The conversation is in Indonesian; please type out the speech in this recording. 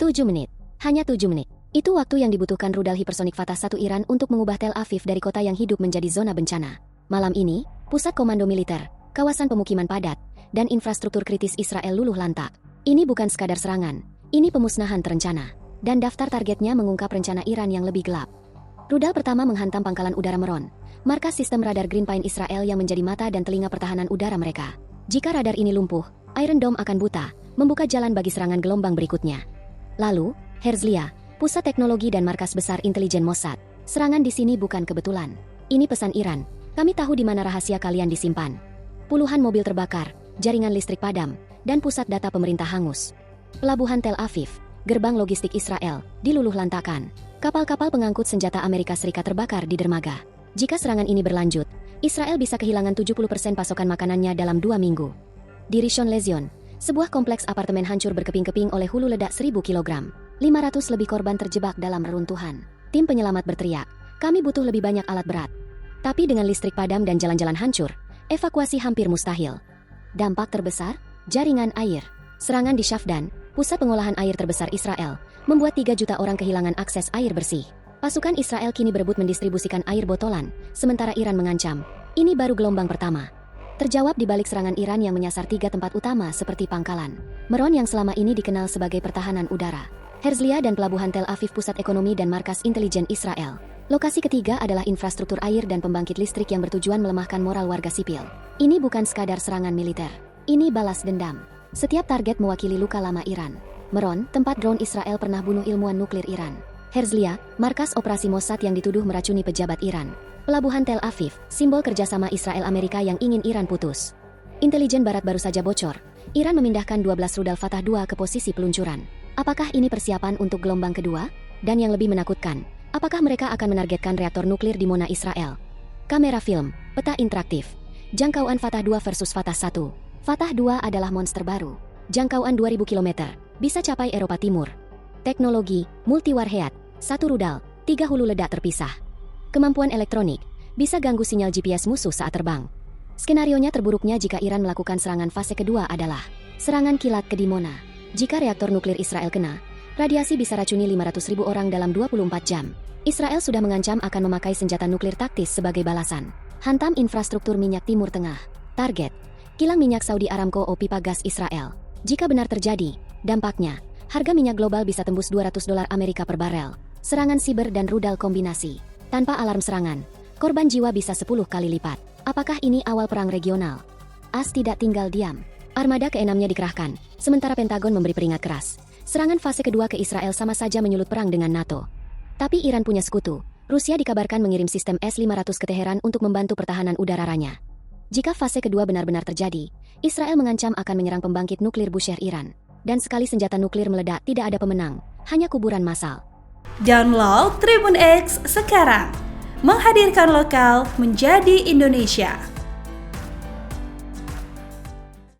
7 menit. Hanya 7 menit. Itu waktu yang dibutuhkan rudal hipersonik Fatah 1 Iran untuk mengubah Tel Aviv dari kota yang hidup menjadi zona bencana. Malam ini, pusat komando militer, kawasan pemukiman padat, dan infrastruktur kritis Israel luluh lantak. Ini bukan sekadar serangan, ini pemusnahan terencana. Dan daftar targetnya mengungkap rencana Iran yang lebih gelap. Rudal pertama menghantam pangkalan udara Meron, markas sistem radar Green Pine Israel yang menjadi mata dan telinga pertahanan udara mereka. Jika radar ini lumpuh, Iron Dome akan buta, membuka jalan bagi serangan gelombang berikutnya. Lalu, Herzliya, pusat teknologi dan markas besar intelijen Mossad. Serangan di sini bukan kebetulan. Ini pesan Iran. Kami tahu di mana rahasia kalian disimpan. Puluhan mobil terbakar, jaringan listrik padam, dan pusat data pemerintah hangus. Pelabuhan Tel Aviv, gerbang logistik Israel, diluluh lantakan. Kapal-kapal pengangkut senjata Amerika Serikat terbakar di dermaga. Jika serangan ini berlanjut, Israel bisa kehilangan 70% pasokan makanannya dalam 2 minggu. Di Rishon Lezion, sebuah kompleks apartemen hancur berkeping-keping oleh hulu ledak 1000 kg. 500 lebih korban terjebak dalam reruntuhan. Tim penyelamat berteriak, kami butuh lebih banyak alat berat. Tapi dengan listrik padam dan jalan-jalan hancur, evakuasi hampir mustahil. Dampak terbesar, jaringan air. Serangan di Shafdan, pusat pengolahan air terbesar Israel, membuat 3 juta orang kehilangan akses air bersih. Pasukan Israel kini berebut mendistribusikan air botolan, sementara Iran mengancam. Ini baru gelombang pertama. Terjawab di balik serangan Iran yang menyasar 3 tempat utama seperti pangkalan Meron yang selama ini dikenal sebagai pertahanan udara, Herzliya dan pelabuhan Tel Aviv pusat ekonomi dan markas intelijen Israel. Lokasi ketiga adalah infrastruktur air dan pembangkit listrik yang bertujuan melemahkan moral warga sipil. Ini bukan sekadar serangan militer. Ini balas dendam. Setiap target mewakili luka lama Iran. Meron, tempat drone Israel pernah bunuh ilmuwan nuklir Iran. Herzliya, markas operasi Mossad yang dituduh meracuni pejabat Iran. Pelabuhan Tel Aviv, simbol kerjasama Israel-Amerika yang ingin Iran putus. Intelijen Barat baru saja bocor. Iran memindahkan 12 rudal Fatah 2 ke posisi peluncuran. Apakah ini persiapan untuk gelombang kedua? Dan yang lebih menakutkan, apakah mereka akan menargetkan reaktor nuklir di Mona Israel? Kamera film, peta interaktif. Jangkauan Fatah 2 versus Fatah 1. Fatah 2 adalah monster baru. Jangkauan 2000 km, bisa capai Eropa Timur. Teknologi, multi-warhead, 1 rudal, 3 hulu ledak terpisah. Kemampuan elektronik, bisa ganggu sinyal GPS musuh saat terbang. Skenarionya terburuknya jika Iran melakukan serangan fase kedua adalah serangan kilat ke Dimona. Jika reaktor nuklir Israel kena, radiasi bisa racuni 500.000 orang dalam 24 jam. Israel sudah mengancam akan memakai senjata nuklir taktis sebagai balasan. Hantam infrastruktur minyak Timur Tengah. Target, kilang minyak Saudi Aramco o pipa gas Israel. Jika benar terjadi, dampaknya, harga minyak global bisa tembus $200 Amerika per barel. Serangan siber dan rudal kombinasi. Tanpa alarm serangan, korban jiwa bisa 10 kali lipat. Apakah ini awal perang regional? AS tidak tinggal diam. Armada ke-6-nya dikerahkan, sementara Pentagon memberi peringat keras. Serangan fase kedua ke Israel sama saja menyulut perang dengan NATO. Tapi Iran punya sekutu. Rusia dikabarkan mengirim sistem S-500 ke Teheran untuk membantu pertahanan udaranya. Jika fase kedua benar-benar terjadi, Israel mengancam akan menyerang pembangkit nuklir Bushehr Iran. Dan sekali senjata nuklir meledak tidak ada pemenang, hanya kuburan massal. Download Tribun X sekarang. Menghadirkan lokal menjadi Indonesia.